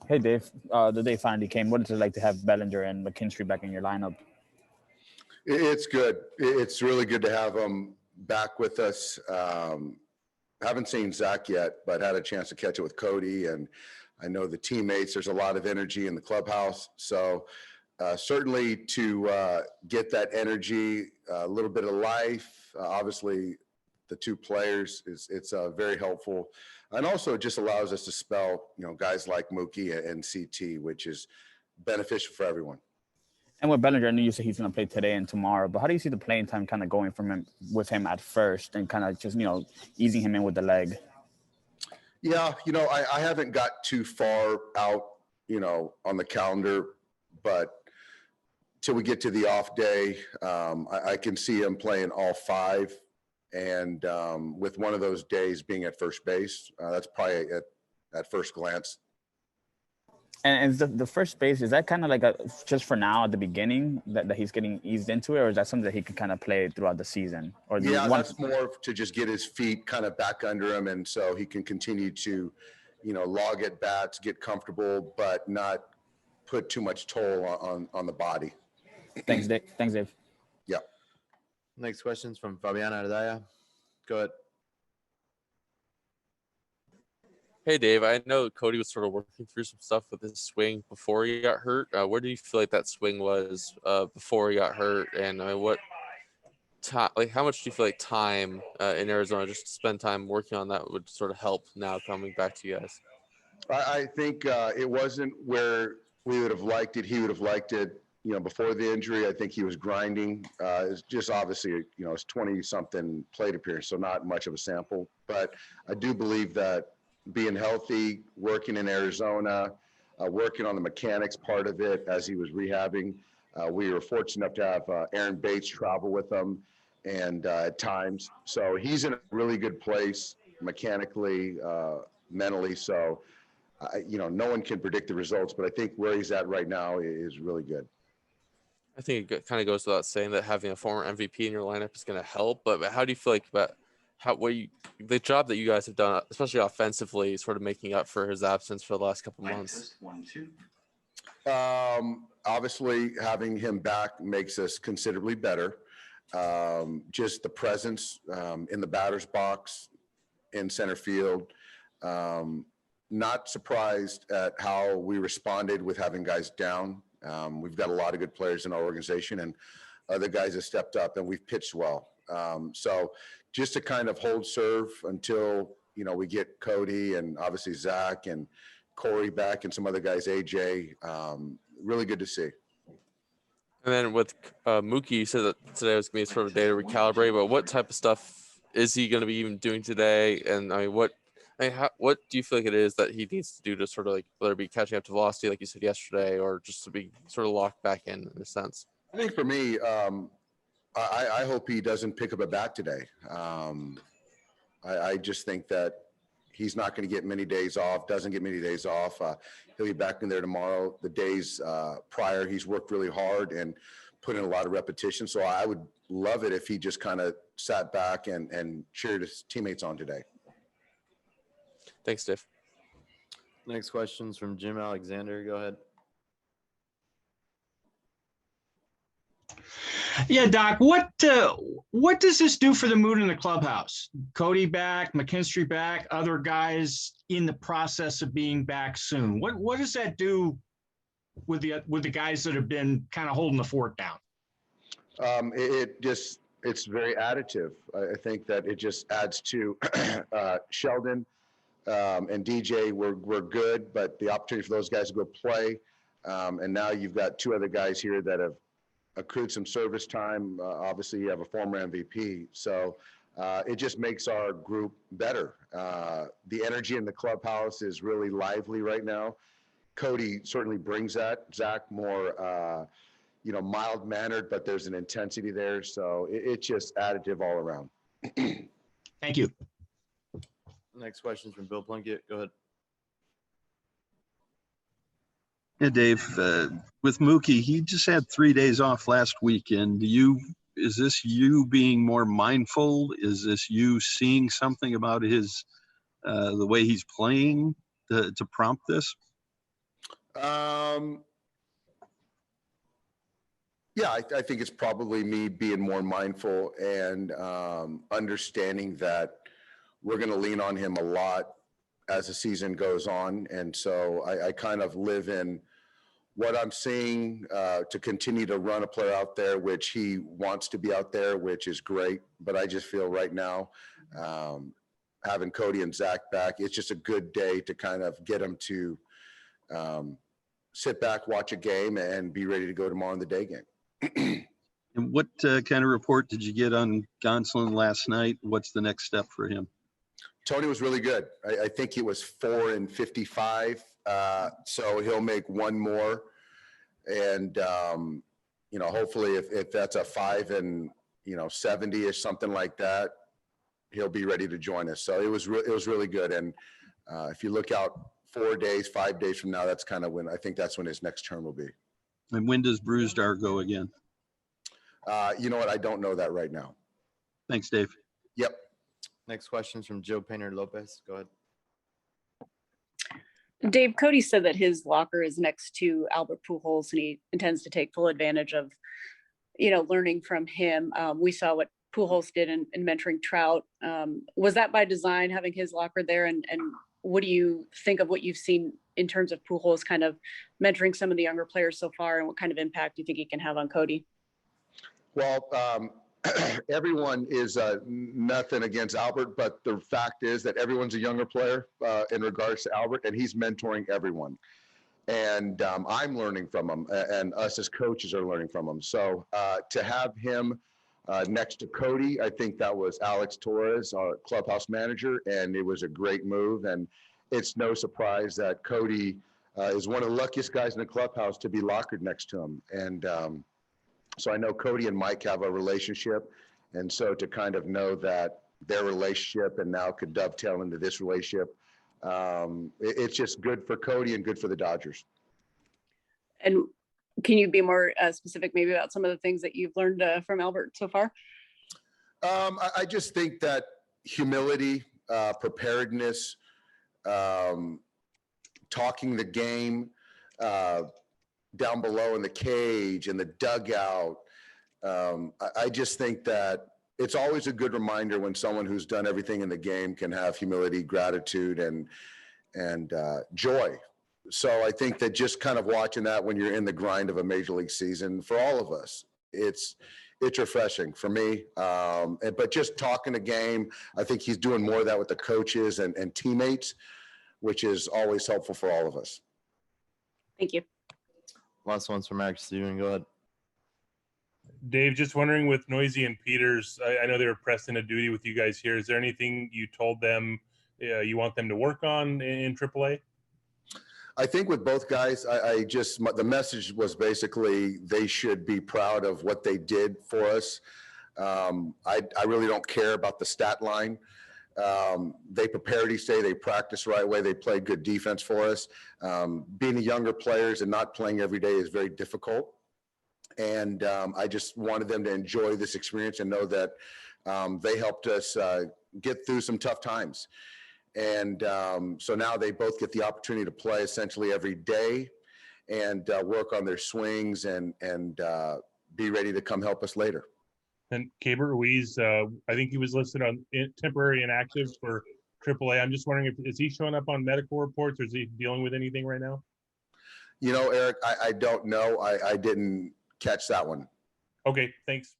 Hey Dave, the day finally came. What is it like to have Bellinger and McKinstry back in your lineup? It's good. It's really good to have them back with us. Haven't seen Zach yet, but had a chance to catch it with Cody, and I know the teammates. There's a lot of energy in the clubhouse, so certainly to get that energy, a little bit of life. Obviously, the two players it's very helpful, and also it just allows us to spell guys like Mookie and CT, which is beneficial for everyone. And with Bellinger, I know you said he's going to play today and tomorrow, but how do you see the playing time kind of going with him at first and kind of just, easing him in with the leg? Yeah, I haven't got too far out, on the calendar, but till we get to the off day, I can see him playing all five. And with one of those days being at first base, that's probably at first glance. And is the first base, is that kind of like just for now at the beginning that he's getting eased into it, or is that something that he can kind of play throughout the season? Or that's more to just get his feet kind of back under him, and so he can continue to, log at bats, get comfortable, but not put too much toll on the body. Thanks, Dave. Yeah. Next question's from Fabiana Ardaya. Go ahead. Hey, Dave, I know Cody was sort of working through some stuff with his swing before he got hurt. Where do you feel like that swing was before he got hurt? And what time, how much do you feel like time in Arizona, just to spend time working on that, would sort of help now coming back to you guys? I think it wasn't where we would have liked it. He would have liked it, before the injury. I think he was grinding. It's just obviously, it's 20-something plate appearance, so not much of a sample. But I do believe that being healthy, working in Arizona, working on the mechanics part of it as he was rehabbing. We were fortunate enough to have Aaron Bates travel with him and at times. So he's in a really good place mechanically, mentally. So, no one can predict the results, but I think where he's at right now is really good. I think it kind of goes without saying that having a former MVP in your lineup is going to help. But how do you feel like about the job that you guys have done, especially offensively, sort of making up for his absence for the last couple of months? Obviously, having him back makes us considerably better. Just the presence in the batter's box, in center field. Not surprised at how we responded with having guys down. We've got a lot of good players in our organization, and other guys have stepped up, and we've pitched well. So just to kind of hold serve until, we get Cody and obviously Zach and Corey back and some other guys, AJ, really good to see. And then with Mookie, you said that today was going to be sort of a day to recalibrate, but what type of stuff is he going to be even doing today? And what do you feel like it is that he needs to do to sort of like, whether it be catching up to velocity, like you said yesterday, or just to be sort of locked back in a sense? I think for me, I hope he doesn't pick up a bat today. I just think that he's not going to get many days off, doesn't get many days off. He'll be back in there tomorrow. The days prior, he's worked really hard and put in a lot of repetition. So I would love it if he just kind of sat back and cheered his teammates on today. Thanks, Dave. Next question's from Jim Alexander. Go ahead. Yeah, Doc, what does this do for the mood in the clubhouse? Cody back, McKinstry back, other guys in the process of being back soon. What does that do with the guys that have been kind of holding the fort down? It's very additive. I think that it just adds to Sheldon and DJ were good, but the opportunity for those guys to go play. And now you've got two other guys here that have accrued some service time. Obviously, you have a former MVP. So it just makes our group better. The energy in the clubhouse is really lively right now. Cody certainly brings that. Zach more, mild-mannered, but there's an intensity there. So it's just additive all around. Thank you. Next question is from Bill Plunkett. Go ahead. Yeah, Dave, with Mookie, he just had 3 days off last weekend. Is this you being more mindful? Is this you seeing something about his the way he's playing to prompt this? Yeah, I think it's probably me being more mindful and understanding that we're going to lean on him a lot as the season goes on. And so I kind of live in what I'm seeing to continue to run a player out there, which he wants to be out there, which is great. But I just feel right now, having Cody and Zach back, it's just a good day to kind of get him to sit back, watch a game, and be ready to go tomorrow in the day game. And what kind of report did you get on Gonsolin last night? What's the next step for him? Tony was really good. I think he was 4 and 55. So he'll make one more. And, hopefully if that's a 5 and, 70-ish, something like that, he'll be ready to join us. So it was really good. And if you look out 4 days, 5 days from now, that's kind of when I think that's when his next term will be. And when does Bruisdar go again? You know what? I don't know that right now. Thanks, Dave. Yep. Next question is from Joe Painter Lopez. Go ahead. Dave, Cody said that his locker is next to Albert Pujols and he intends to take full advantage of, learning from him. We saw what Pujols did in mentoring Trout. Was that by design, having his locker there? And what do you think of what you've seen in terms of Pujols kind of mentoring some of the younger players so far, and what kind of impact do you think he can have on Cody? Well, everyone is nothing against Albert, but the fact is that everyone's a younger player in regards to Albert, and he's mentoring everyone. And I'm learning from him, and us as coaches are learning from him. So to have him next to Cody, I think that was Alex Torres, our clubhouse manager, and it was a great move. And it's no surprise that Cody is one of the luckiest guys in the clubhouse to be lockered next to him. And so I know Cody and Mike have a relationship. And so to kind of know that their relationship and now could dovetail into this relationship, it's just good for Cody and good for the Dodgers. And can you be more specific maybe about some of the things that you've learned from Albert so far? I just think that humility, preparedness, talking the game down below in the cage, in the dugout. I just think that it's always a good reminder when someone who's done everything in the game can have humility, gratitude, and joy. So I think that just kind of watching that when you're in the grind of a major league season, for all of us, it's refreshing for me. But just talking the game, I think he's doing more of that with the coaches and teammates, which is always helpful for all of us. Thank you. Last one's from Max. Steven, go ahead. Dave, just wondering with Noisy and Peters, I know they were pressed into duty with you guys here. Is there anything you told them you want them to work on in AAA? I think with both guys, the message was basically they should be proud of what they did for us. I really don't care about the stat line. They prepared each day, they practiced the right way, they played good defense for us. Being younger players and not playing every day is very difficult. And I just wanted them to enjoy this experience and know that they helped us get through some tough times. And so now they both get the opportunity to play essentially every day and work on their swings and be ready to come help us later. And Keibert Ruiz, I think he was listed on temporary inactive for AAA. I'm just wondering, is he showing up on medical reports, or is he dealing with anything right now? Eric, I don't know. I didn't catch that one. Okay, thanks.